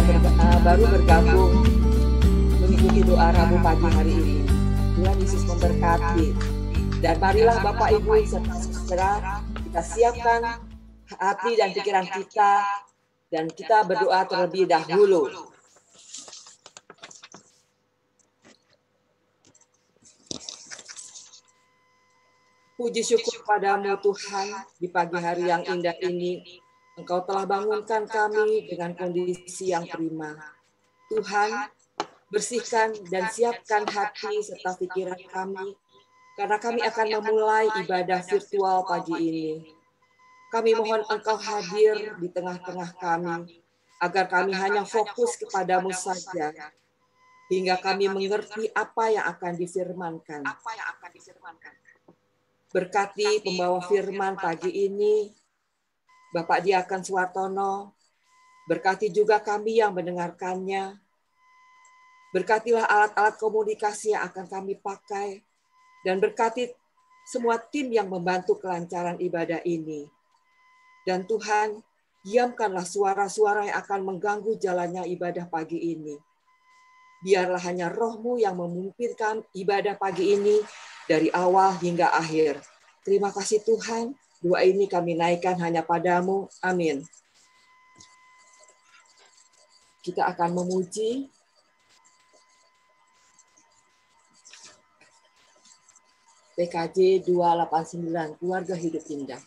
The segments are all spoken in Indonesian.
yang baru bergabung mengikuti doa Rabu pagi hari ini. Tuhan Yesus memberkati. Dan marilah Bapak Ibu serta saudara kita siapkan hati dan pikiran kita dan kita berdoa terlebih dahulu. Puji syukur padamu Tuhan di pagi hari yang indah ini. Engkau telah bangunkan kami dengan kondisi yang prima. Tuhan, bersihkan dan siapkan hati serta pikiran kami, karena kami akan memulai ibadah virtual pagi ini. Kami mohon Engkau hadir di tengah-tengah kami, agar kami hanya fokus kepadamu saja, hingga kami mengerti apa yang akan difirmankan. Berkati pembawa firman pagi ini, Bapak Diakan Suwartono, berkati juga kami yang mendengarkannya. Berkatilah alat-alat komunikasi yang akan kami pakai, dan berkati semua tim yang membantu kelancaran ibadah ini. Dan Tuhan, diamkanlah suara-suara yang akan mengganggu jalannya ibadah pagi ini. Biarlah hanya Roh-Mu yang memimpinkan ibadah pagi ini dari awal hingga akhir. Terima kasih Tuhan. Doa ini kami naikkan hanya padamu. Amin. Kita akan memuji PKJ 289, Keluarga Hidup Indah.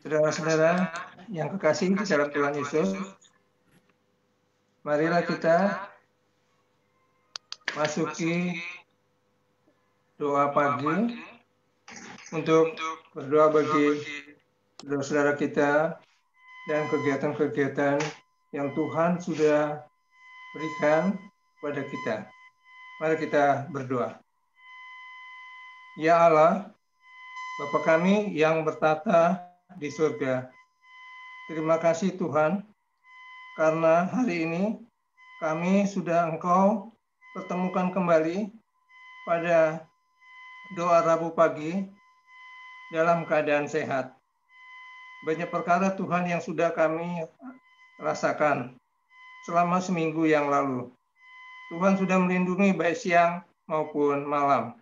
Saudara-saudara yang kekasih di dalam Tuhan Yesus, marilah kita masuki doa pagi untuk berdoa bagi saudara-saudara kita dan kegiatan-kegiatan yang Tuhan sudah berikan kepada kita. Mari kita berdoa. Ya Allah, Bapa kami yang bertata di surga, terima kasih Tuhan, karena hari ini kami sudah Engkau pertemukan kembali pada doa Rabu pagi dalam keadaan sehat. Banyak perkara Tuhan yang sudah kami rasakan selama seminggu yang lalu. Tuhan sudah melindungi baik siang maupun malam.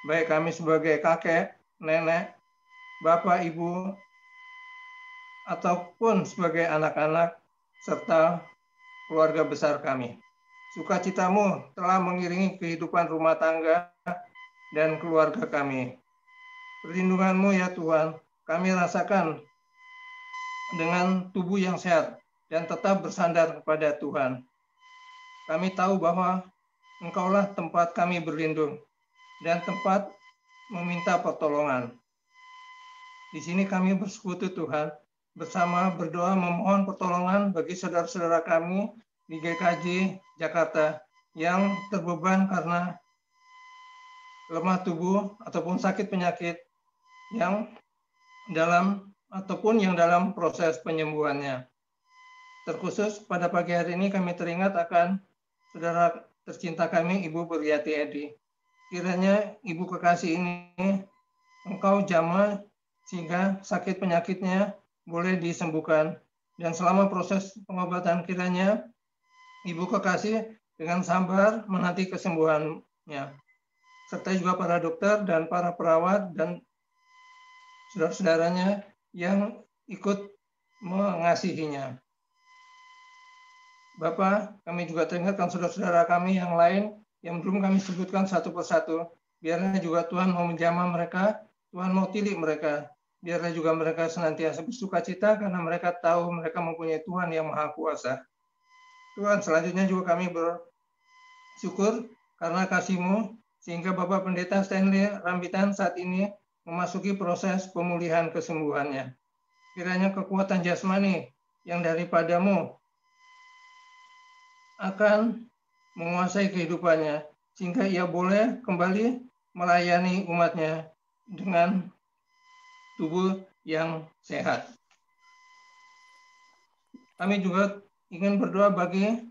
Baik kami sebagai kakek, nenek, bapak, ibu, ataupun sebagai anak-anak, serta keluarga besar kami. Sukacitamu telah mengiringi kehidupan rumah tangga dan keluarga kami. Perlindungan-Mu ya Tuhan, kami rasakan dengan tubuh yang sehat dan tetap bersandar kepada Tuhan. Kami tahu bahwa Engkaulah tempat kami berlindung dan tempat meminta pertolongan. Di sini kami bersekutu Tuhan, bersama berdoa memohon pertolongan bagi saudara-saudara kami di GKJ Jakarta yang terbeban karena lemah tubuh ataupun sakit penyakit yang dalam proses penyembuhannya. Terkhusus pada pagi hari ini kami teringat akan saudara tercinta kami, Ibu Buryati Edi. Kiranya Ibu kekasih ini Engkau jamah sehingga sakit penyakitnya boleh disembuhkan. Dan selama proses pengobatan kiranya Ibu kekasih dengan sabar menanti kesembuhannya. Serta juga para dokter dan para perawat dan saudara-saudaranya yang ikut mengasihinya. Bapak, kami juga teringatkan saudara-saudara kami yang lain yang belum kami sebutkan satu persatu. Biarlah juga Tuhan mau menjamah mereka, Tuhan mau tilik mereka. Biarlah juga mereka senantiasa bersuka cita karena mereka tahu mereka mempunyai Tuhan yang Maha Kuasa. Tuhan, selanjutnya juga kami bersyukur karena kasih-Mu, sehingga Bapak Pendeta Stanley Rambitan saat ini memasuki proses pemulihan kesembuhannya. Kiranya kekuatan jasmani yang daripada-Mu akan menguasai kehidupannya, sehingga ia boleh kembali melayani umatnya dengan tubuh yang sehat. Kami juga ingin berdoa bagi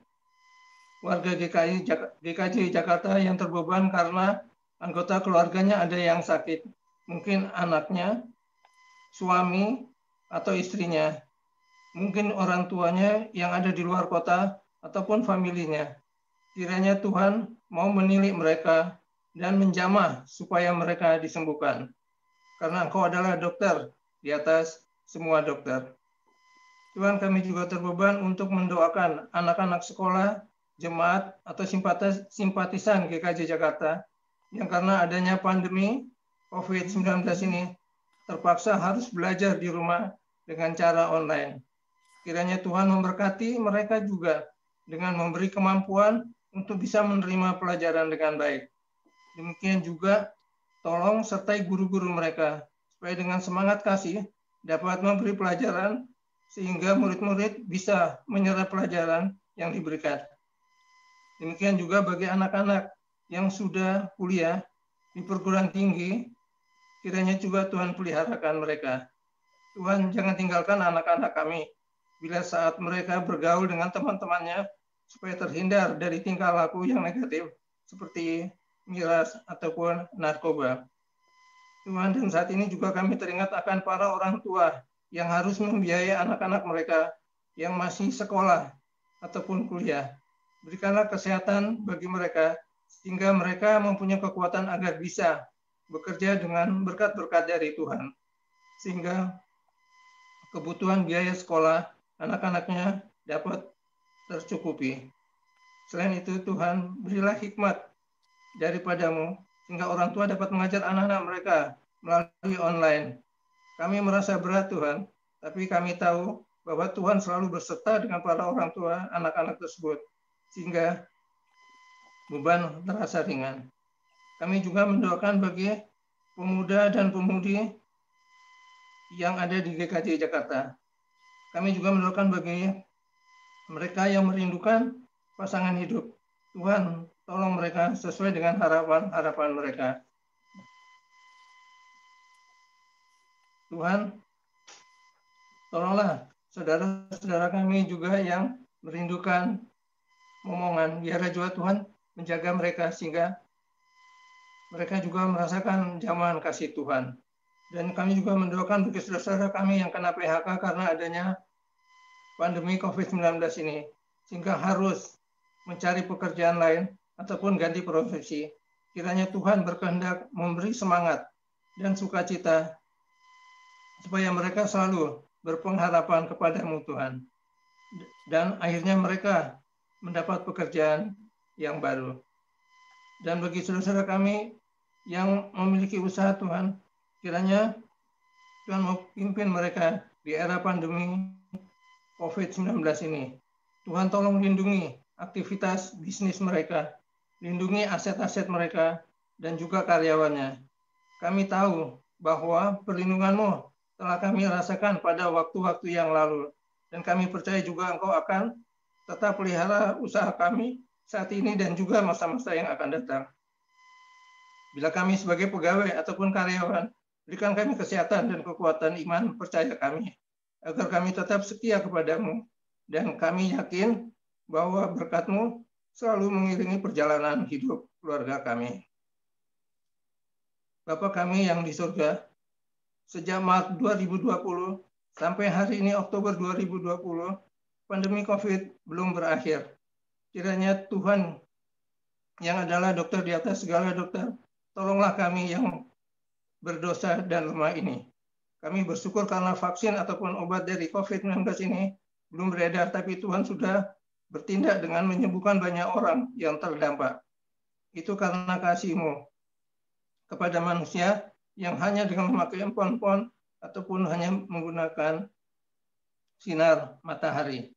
warga GKJ Jakarta yang terbeban karena anggota keluarganya ada yang sakit. Mungkin anaknya, suami, atau istrinya. Mungkin orang tuanya yang ada di luar kota, ataupun familinya. Kiranya Tuhan mau menilik mereka dan menjamah supaya mereka disembuhkan. Karena Engkau adalah dokter di atas semua dokter. Tuhan, kami juga terbeban untuk mendoakan anak-anak sekolah, jemaat, atau simpatisan GKJ Jakarta yang karena adanya pandemi COVID-19 ini terpaksa harus belajar di rumah dengan cara online. Kiranya Tuhan memberkati mereka juga dengan memberi kemampuan untuk bisa menerima pelajaran dengan baik. Demikian juga tolong sertai guru-guru mereka supaya dengan semangat kasih dapat memberi pelajaran sehingga murid-murid bisa menyerap pelajaran yang diberikan. Demikian juga bagi anak-anak yang sudah kuliah di perguruan tinggi, kiranya juga Tuhan peliharakan mereka. Tuhan jangan tinggalkan anak-anak kami bila saat mereka bergaul dengan teman-temannya supaya terhindar dari tingkah laku yang negatif seperti miras ataupun narkoba. Tuhan, dan saat ini juga kami teringat akan para orang tua yang harus membiayai anak-anak mereka yang masih sekolah ataupun kuliah. Berikanlah kesehatan bagi mereka sehingga mereka mempunyai kekuatan agar bisa bekerja dengan berkat-berkat dari Tuhan. Sehingga kebutuhan biaya sekolah anak-anaknya dapat tercukupi. Selain itu, Tuhan, berilah hikmat daripadamu sehingga orang tua dapat mengajar anak-anak mereka melalui online. Kami merasa berat, Tuhan, tapi kami tahu bahwa Tuhan selalu berserta dengan para orang tua anak-anak tersebut, sehingga beban terasa ringan. Kami juga mendoakan bagi pemuda dan pemudi yang ada di GKJ Jakarta. Kami juga mendoakan bagi mereka yang merindukan pasangan hidup. Tuhan, tolong mereka sesuai dengan harapan-harapan mereka. Tuhan, tolonglah saudara-saudara kami juga yang merindukan momongan. Biarlah juga Tuhan menjaga mereka sehingga mereka juga merasakan jamahan kasih Tuhan. Dan kami juga mendoakan bagi saudara-saudara kami yang kena PHK karena adanya pandemi COVID-19 ini, sehingga harus mencari pekerjaan lain ataupun ganti profesi. Kiranya Tuhan berkehendak memberi semangat dan sukacita supaya mereka selalu berpengharapan kepadamu, Tuhan. Dan akhirnya mereka mendapat pekerjaan yang baru. Dan bagi saudara-saudara kami yang memiliki usaha, Tuhan, kiranya Tuhan mau pimpin mereka di era pandemi COVID-19 ini. Tuhan tolong lindungi aktivitas bisnis mereka, lindungi aset-aset mereka, dan juga karyawannya. Kami tahu bahwa perlindungan-Mu telah kami rasakan pada waktu-waktu yang lalu. Dan kami percaya juga Engkau akan tetap pelihara usaha kami saat ini dan juga masa-masa yang akan datang. Bila kami sebagai pegawai ataupun karyawan, berikan kami kesehatan dan kekuatan iman percaya kami, agar kami tetap setia kepadamu, dan kami yakin bahwa berkat-Mu selalu mengiringi perjalanan hidup keluarga kami. Bapa kami yang di surga, sejak Maret 2020 sampai hari ini Oktober 2020, pandemi COVID belum berakhir. Kiranya Tuhan yang adalah dokter di atas segala dokter, tolonglah kami yang berdosa dan lemah ini. Kami bersyukur karena vaksin ataupun obat dari COVID-19 ini belum beredar, tapi Tuhan sudah bertindak dengan menyembuhkan banyak orang yang terdampak. Itu karena kasih-Mu kepada manusia yang hanya dengan memakai empon-empon ataupun hanya menggunakan sinar matahari.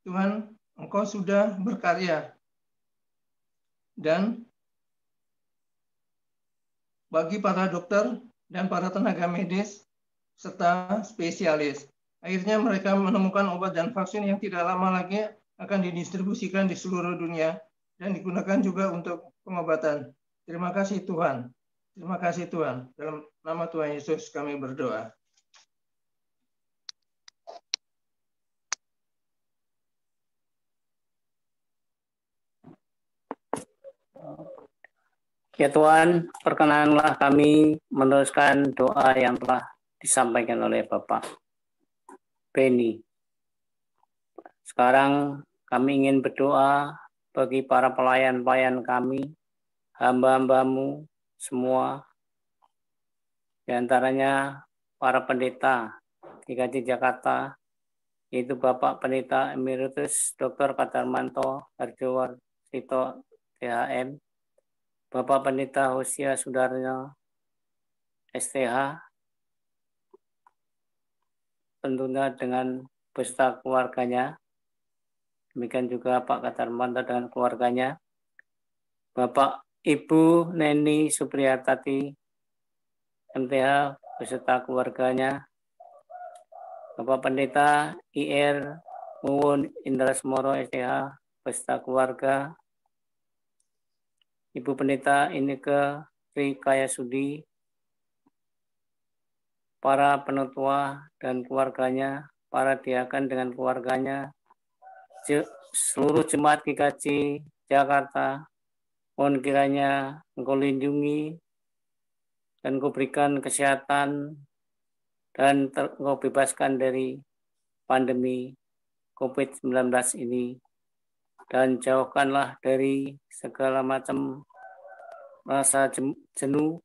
Tuhan, Engkau sudah berkarya. Dan bagi para dokter dan para tenaga medis serta spesialis, akhirnya mereka menemukan obat dan vaksin yang tidak lama lagi akan didistribusikan di seluruh dunia dan digunakan juga untuk pengobatan. Terima kasih Tuhan. Terima kasih Tuhan. Dalam nama Tuhan Yesus kami berdoa. Ya Tuhan, perkenanlah kami meneruskan doa yang telah disampaikan oleh Bapak Beni. Sekarang kami ingin berdoa bagi para pelayan-pelayan kami, hamba-hambamu semua, di antaranya para pendeta GKJ Jakarta, yaitu Bapak Pendeta Emeritus Dr. Kadarmanto Harjowarsito THM, Bapak Pendeta Hosea Sudarno STH, tentunya dengan beserta keluarganya. Demikian juga Pak Kadarmanto dengan keluarganya. Bapak Ibu Neni Supriyatati MTH beserta keluarganya, Bapak Pendeta IR Muwun Indra Smoro STH beserta keluarga, Ibu Pendeta Ineke Sri Kayasudi, para penatua dan keluarganya, para diakan dengan keluarganya, seluruh jemaat GKJ Jakarta, mohon kiranya Engkau lindungi dan Engkau berikan kesehatan dan Engkau bebaskan dari pandemi COVID-19 ini, dan jauhkanlah dari segala macam rasa jenuh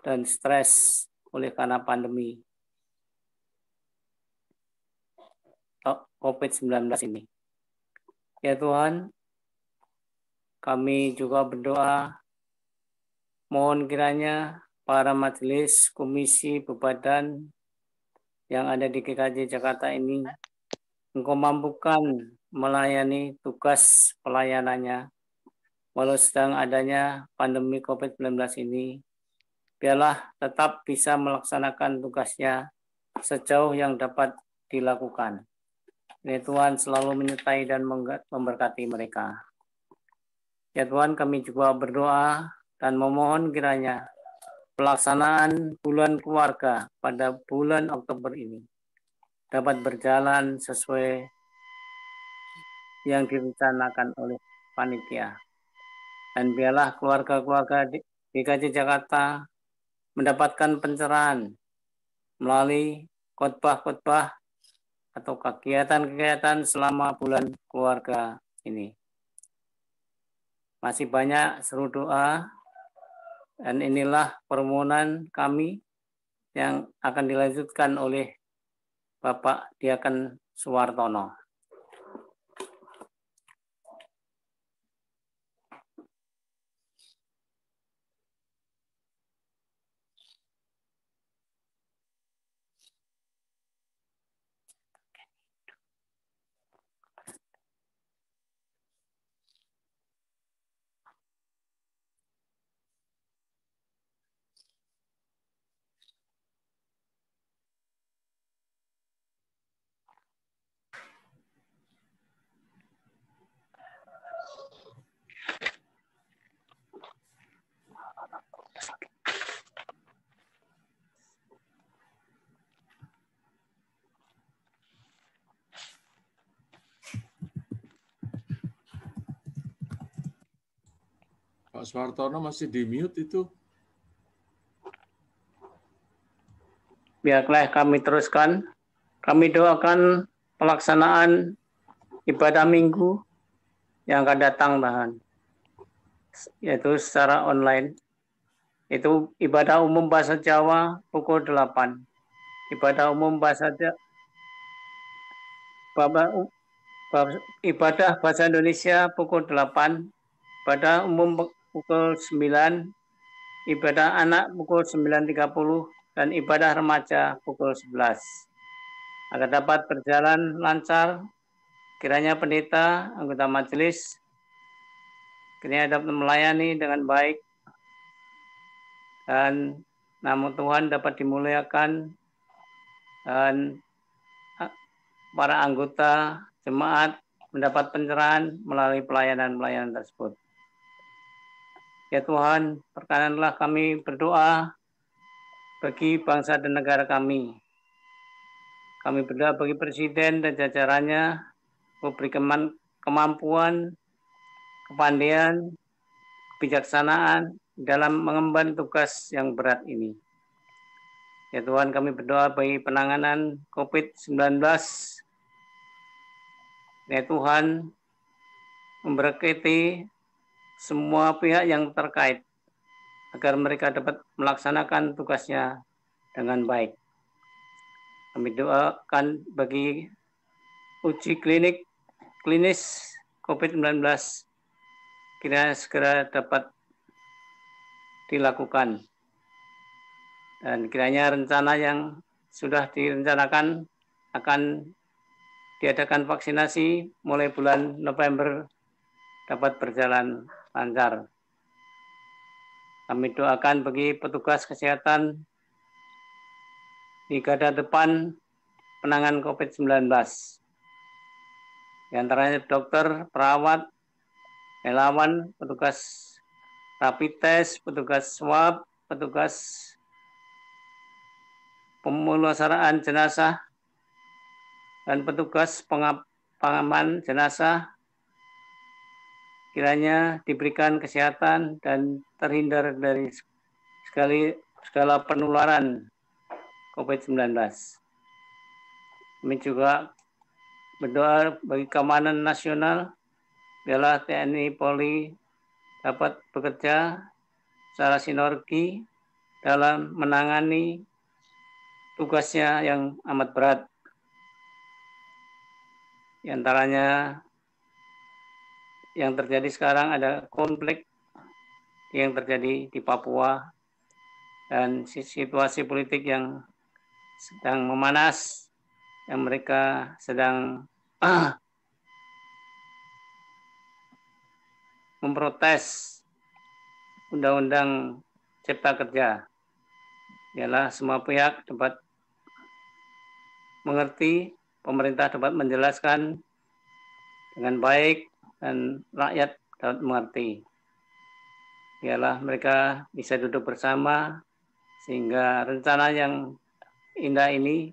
dan stres oleh karena pandemi COVID-19 ini. Ya Tuhan, kami juga berdoa, mohon kiranya para majelis, komisi, bebadan yang ada di GKJ Jakarta ini, Engkau mampukan melayani tugas pelayanannya, walau sedang adanya pandemi COVID-19 ini, biarlah tetap bisa melaksanakan tugasnya sejauh yang dapat dilakukan. Ya Tuhan, selalu menyertai dan memberkati mereka. Ya Tuhan, kami juga berdoa dan memohon kiranya pelaksanaan bulan keluarga pada bulan Oktober ini dapat berjalan sesuai yang direncanakan oleh panitia. Dan biarlah keluarga-keluarga di GKJ Jakarta mendapatkan pencerahan melalui khotbah-khotbah atau kegiatan-kegiatan selama bulan keluarga ini. Masih banyak seru doa, dan inilah permohonan kami yang akan dilanjutkan oleh Bapak Diaken Suwartono. Pak Suwartono masih di mute itu. Biarlah kami teruskan. Kami doakan pelaksanaan ibadah minggu yang akan datang, Tuhan, yaitu secara online. Itu ibadah umum bahasa Jawa pukul 8. Ibadah umum ibadah bahasa Indonesia pukul 8. Ibadah umum pukul 9, ibadah anak pukul 9.30, dan ibadah remaja pukul 11. Agar dapat berjalan lancar, kiranya pendeta, anggota majelis, kiranya dapat melayani dengan baik, dan nama Tuhan dapat dimuliakan, dan para anggota jemaat mendapat pencerahan melalui pelayanan-pelayanan tersebut. Ya Tuhan, perkenanlah kami berdoa bagi bangsa dan negara kami. Kami berdoa bagi Presiden dan jajarannya, memberi kemampuan, kepandaian, kebijaksanaan dalam mengemban tugas yang berat ini. Ya Tuhan, kami berdoa bagi penanganan COVID-19. Ya Tuhan, memberkati semua pihak yang terkait agar mereka dapat melaksanakan tugasnya dengan baik. Kami doakan bagi uji klinis COVID-19 kiranya segera dapat dilakukan, dan kiranya rencana yang sudah direncanakan akan diadakan vaksinasi mulai bulan November dapat berjalan lancar. Kami doakan bagi petugas kesehatan di garda depan penanganan COVID-19. Di antaranya dokter, perawat, relawan, petugas rapid test, petugas swab, petugas pemulasaraan jenazah, dan petugas pengaman jenazah, kiranya diberikan kesehatan dan terhindar dari segala penularan COVID-19. Kami juga berdoa bagi keamanan nasional, biarlah TNI Polri dapat bekerja secara sinergi dalam menangani tugasnya yang amat berat. Di antaranya yang terjadi sekarang ada konflik yang terjadi di Papua dan situasi politik yang sedang memanas, yang mereka sedang memprotes Undang-Undang Cipta Kerja. Ialah semua pihak dapat mengerti, pemerintah dapat menjelaskan dengan baik, dan rakyat dapat mengerti. Ialah mereka bisa duduk bersama sehingga rencana yang indah ini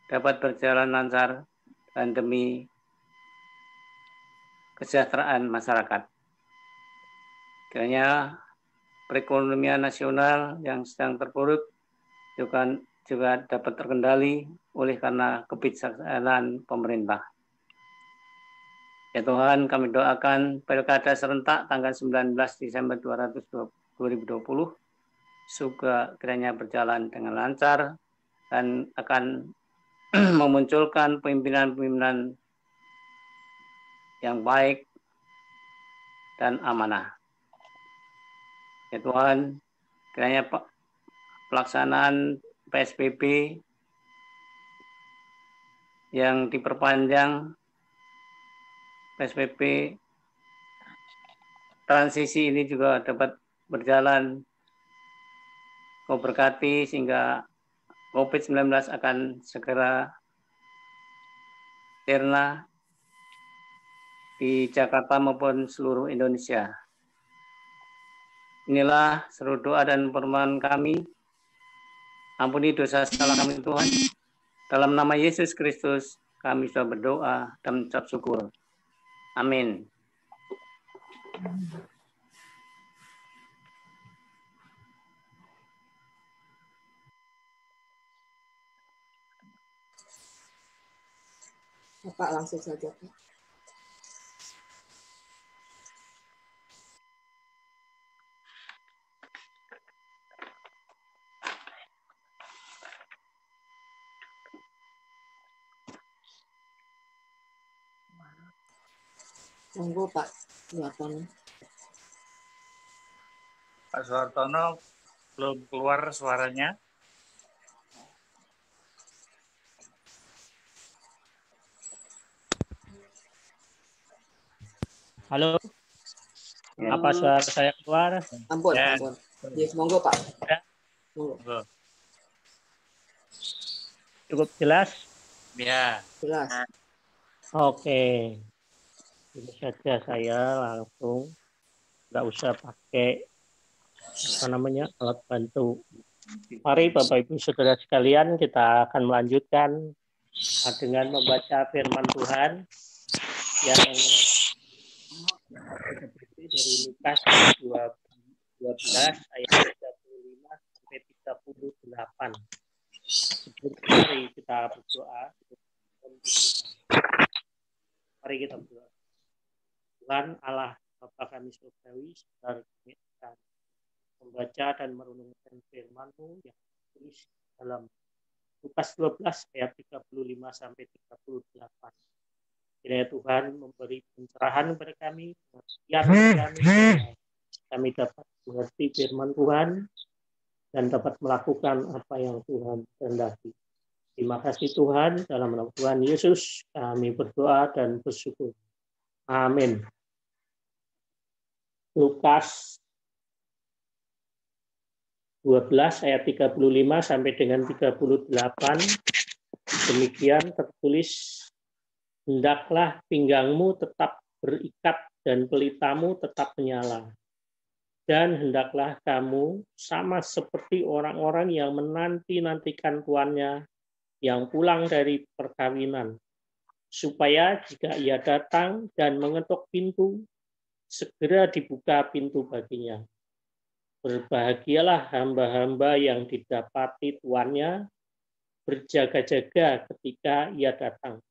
dapat berjalan lancar dan demi kesejahteraan masyarakat. Kiranya perekonomian nasional yang sedang terpuruk juga dapat terkendali oleh karena kebijaksanaan pemerintah. Ya Tuhan, kami doakan pilkada serentak tanggal 19 Desember 2020 juga kiranya berjalan dengan lancar dan akan memunculkan pimpinan-pimpinan yang baik dan amanah. Ya Tuhan, kiranya pelaksanaan PSBB yang diperpanjang, PSBB transisi ini juga dapat berjalan. Kau berkati sehingga COVID-19 akan segera sirna di Jakarta maupun seluruh Indonesia. Inilah seluruh doa dan permohonan kami. Ampuni dosa salah kami Tuhan. Dalam nama Yesus Kristus kami sudah berdoa dan mengucap syukur. Amin. Bapak langsung saja, Pak. Monggo Pak, silakan. Pak Suhartono belum keluar suaranya. Halo, apa suara saya keluar? Ampun, Ya. ampun. Yes, monggo Pak. Ya. Monggo. Cukup jelas? Ya. Jelas. Oke. Ini saja saya langsung, nggak usah pakai alat bantu. Mari Bapak Ibu Saudara sekalian, kita akan melanjutkan dengan membaca firman Tuhan yang dari Lukas 12 ayat 35 sampai 38. Mari kita berdoa. Mari kita berdoa. Tuhan Allah Bapa kami surgawi, saudara kami akan membaca dan merenungkan firman-Mu yang tertulis dalam Lukas 12 ayat 35 sampai 38. Kiranya Tuhan memberi pencerahan kepada kami, pengertian kami dapat mengerti firman Tuhan dan dapat melakukan apa yang Tuhan kehendaki. Terima kasih Tuhan, dalam nama Tuhan Yesus kami berdoa dan bersyukur. Amin. Lukas 12 ayat 35 sampai dengan 38. Demikian tertulis, hendaklah pinggangmu tetap berikat dan pelitamu tetap menyala. Dan hendaklah kamu sama seperti orang-orang yang menanti-nantikan tuannya yang pulang dari perkawinan, supaya jika ia datang dan mengetuk pintu, segera dibuka pintu baginya. Berbahagialah hamba-hamba yang didapati tuannya berjaga-jaga ketika ia datang.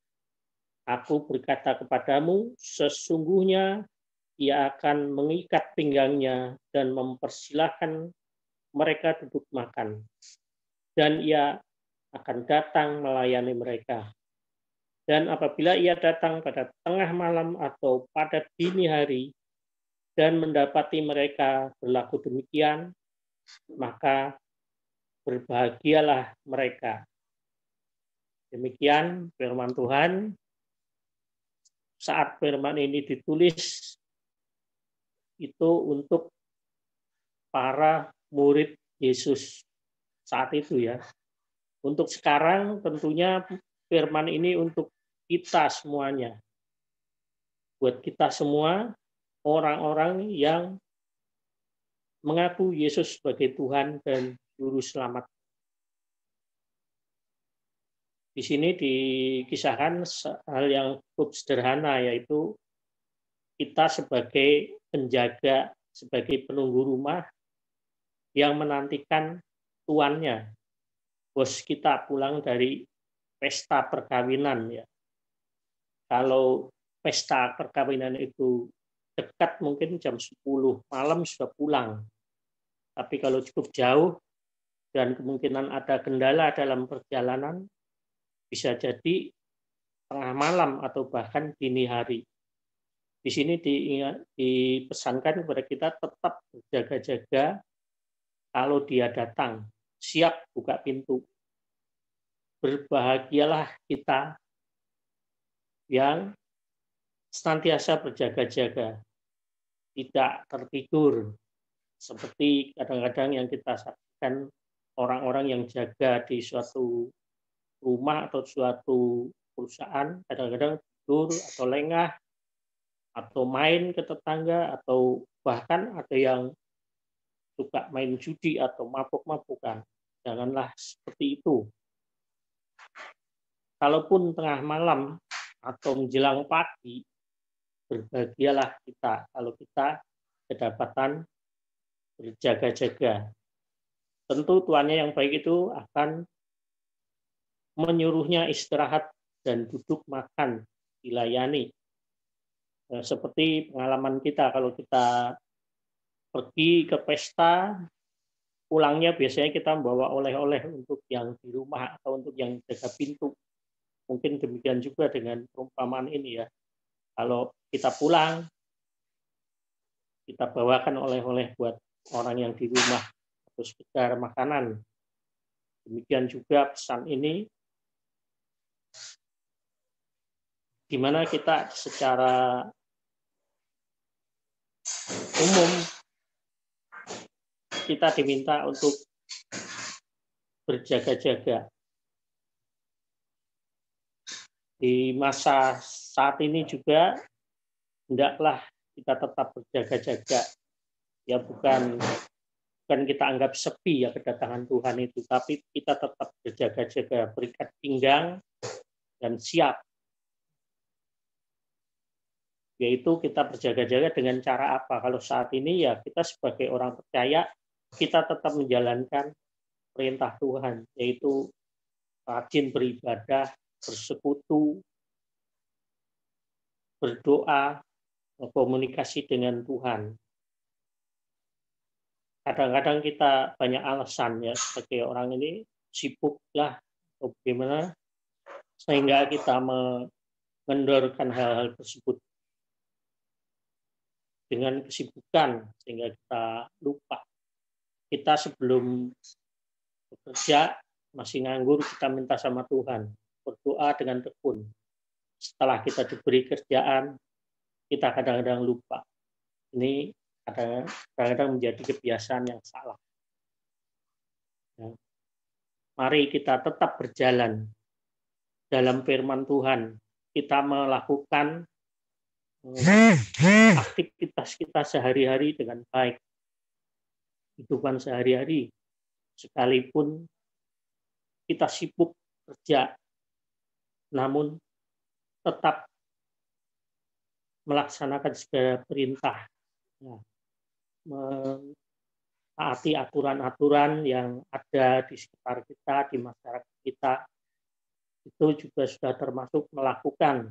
Aku berkata kepadamu, sesungguhnya ia akan mengikat pinggangnya dan mempersilahkan mereka duduk makan. Dan ia akan datang melayani mereka. Dan apabila ia datang pada tengah malam atau pada dini hari dan mendapati mereka berlaku demikian, maka berbahagialah mereka. Demikian firman Tuhan. Saat firman ini ditulis, itu untuk para murid Yesus saat itu ya. Untuk sekarang tentunya firman ini untuk kita semuanya. Buat kita semua, orang-orang yang mengaku Yesus sebagai Tuhan dan Juru Selamat. Di sini dikisahkan hal yang cukup sederhana, yaitu kita sebagai penjaga, sebagai penunggu rumah yang menantikan tuannya. Bos kita pulang dari pesta perkawinan ya. Kalau pesta perkawinan itu dekat mungkin jam 10 malam sudah pulang. Tapi kalau cukup jauh dan kemungkinan ada kendala dalam perjalanan, bisa jadi tengah malam atau bahkan dini hari. Di sini dipesankan kepada kita tetap berjaga-jaga kalau dia datang, siap buka pintu. Berbahagialah kita yang senantiasa berjaga-jaga, tidak tertidur, seperti kadang-kadang yang kita saksikan orang-orang yang jaga di suatu rumah atau suatu perusahaan, kadang-kadang tidur atau lengah, atau main ke tetangga, atau bahkan ada yang suka main judi atau mabuk-mabukan. Janganlah seperti itu. Kalaupun tengah malam atau menjelang pagi, berbahagialah kita kalau kita kedapatan berjaga-jaga. Tentu tuannya yang baik itu akan menyuruhnya istirahat dan duduk makan, dilayani. Seperti pengalaman kita, kalau kita pergi ke pesta, pulangnya biasanya kita membawa oleh-oleh untuk yang di rumah atau untuk yang jaga pintu. Mungkin demikian juga dengan perumpamaan ini ya. Kalau kita pulang, kita bawakan oleh-oleh buat orang yang di rumah atau sekedar makanan. Demikian juga pesan ini, di mana kita secara umum kita diminta untuk berjaga-jaga. Di masa saat ini juga hendaklah kita tetap berjaga-jaga. Ya bukan kita anggap sepi ya kedatangan Tuhan itu, tapi kita tetap berjaga-jaga, berikat pinggang dan siap. Yaitu kita berjaga-jaga dengan cara apa? Kalau saat ini ya kita sebagai orang percaya, kita tetap menjalankan perintah Tuhan, yaitu rajin beribadah, bersekutu, berdoa, komunikasi dengan Tuhan. Kadang-kadang kita banyak alasan ya sebagai orang ini, sibuk lah atau bagaimana, sehingga kita mengendorkan hal-hal tersebut dengan kesibukan, sehingga kita lupa. Kita sebelum bekerja masih nganggur, kita minta sama Tuhan, berdoa dengan tekun. Setelah kita diberi kerjaan, kita kadang-kadang lupa. Ini kadang-kadang menjadi kebiasaan yang salah. Mari kita tetap berjalan dalam firman Tuhan. Kita melakukan aktivitas kita sehari-hari dengan baik. Kehidupan sehari-hari, sekalipun kita sibuk kerja, namun tetap melaksanakan segala perintah, mentaati aturan-aturan yang ada di sekitar kita, di masyarakat kita, itu juga sudah termasuk melakukan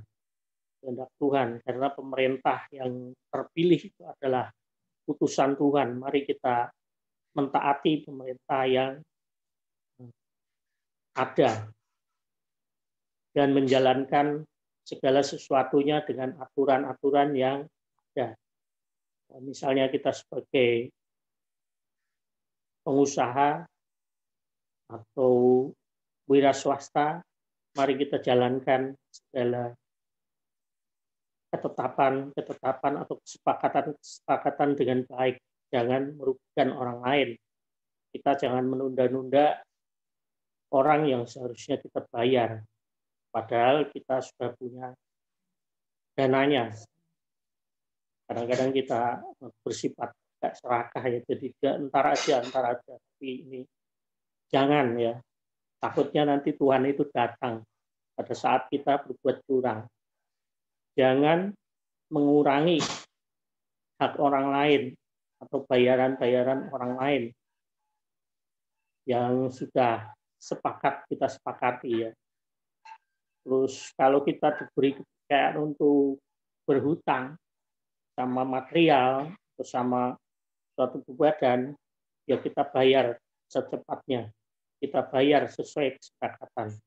kehendak Tuhan, karena pemerintah yang terpilih itu adalah putusan Tuhan. Mari kita mentaati pemerintah yang ada dan menjalankan segala sesuatunya dengan aturan-aturan yang ada. Misalnya kita sebagai pengusaha atau wira swasta, mari kita jalankan segala ketetapan atau kesepakatan dengan baik. Jangan merugikan orang lain. Kita jangan menunda-nunda orang yang seharusnya kita bayar. Padahal kita sudah punya dananya. Kadang-kadang kita bersifat gak serakah ya, jadi entar aja. Tapi ini jangan ya. Takutnya nanti Tuhan itu datang pada saat kita berbuat curang. Jangan mengurangi hak orang lain atau bayaran-bayaran orang lain yang sudah kita sepakati ya. Terus kalau kita diberi kepercayaan untuk berhutang sama material atau sama suatu badan, ya kita bayar secepatnya. Kita bayar sesuai kesepakatan.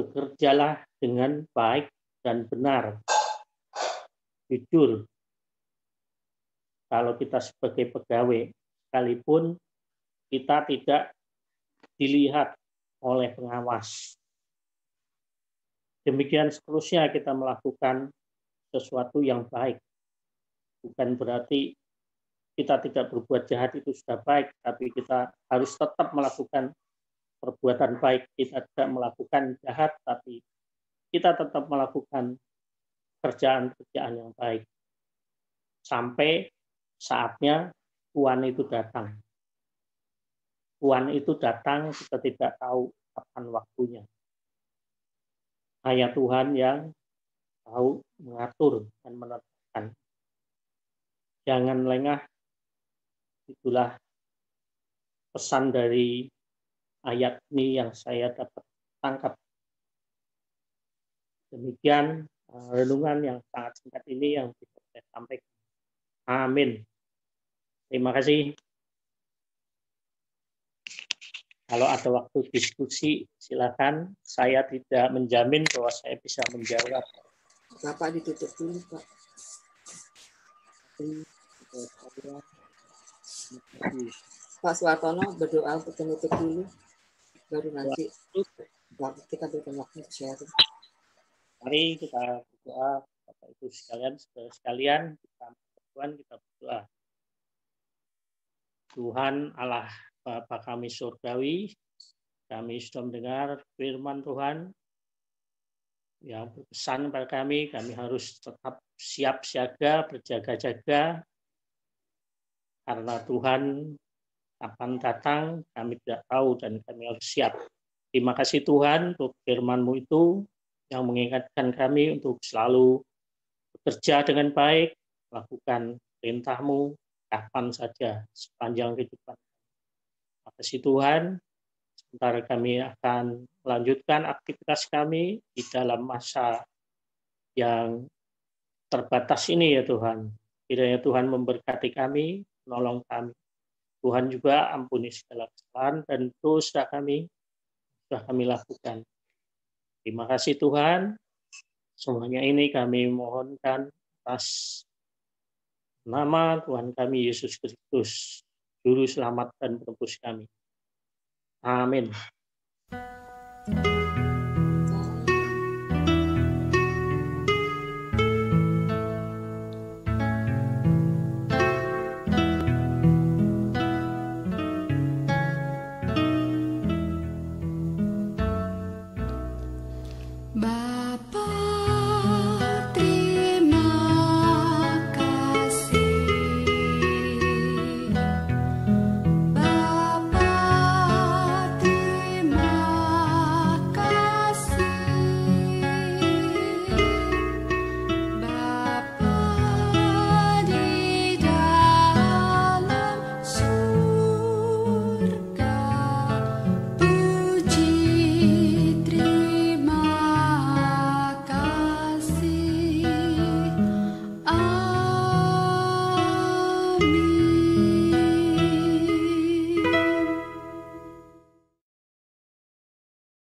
Bekerjalah dengan baik dan benar. Jujur. Kalau kita sebagai pegawai, sekalipun kita tidak dilihat oleh pengawas. Demikian seterusnya kita melakukan sesuatu yang baik. Bukan berarti kita tidak berbuat jahat itu sudah baik, tapi kita harus tetap melakukan perbuatan baik. Kita tidak melakukan jahat, tapi kita tetap melakukan kerjaan-kerjaan yang baik. Sampai saatnya Tuhan itu datang. Tuhan itu datang, kita tidak tahu kapan waktunya. Hanya Tuhan yang tahu mengatur dan menetapkan. Jangan lengah, itulah pesan dari ayat ini yang saya dapat tangkap. Demikian renungan yang sangat singkat ini yang bisa saya sampaikan. Amin. Terima kasih. Kalau ada waktu diskusi, silakan. Saya tidak menjamin bahwa saya bisa menjawab. Bapak ditutup dulu, Pak. Pak Suartono berdoa untuk penutup dulu, baru nanti kita berikan waktu sharing. Mari kita berdoa, Bapak Ibu sekalian, kita berdoa. Tuhan Allah Bapa kami surgawi, kami sudah mendengar firman Tuhan yang berpesan kepada kami harus tetap siap siaga, berjaga-jaga, karena Tuhan kapan datang kami tidak tahu dan kami harus siap. Terima kasih Tuhan untuk firman-Mu itu yang mengingatkan kami untuk selalu bekerja dengan baik, melakukan perintah-Mu kapan saja sepanjang kehidupan. Terima kasih Tuhan. Sementara kami akan melanjutkan aktivitas kami di dalam masa yang terbatas ini ya Tuhan. Kiranya Tuhan memberkati kami, menolong kami. Tuhan juga ampuni segala kesalahan dan dosa kami sudah kami lakukan. Terima kasih Tuhan. Semuanya ini kami mohonkan atas nama Tuhan kami Yesus Kristus, Juru Selamat dan Penebus kami. Amin.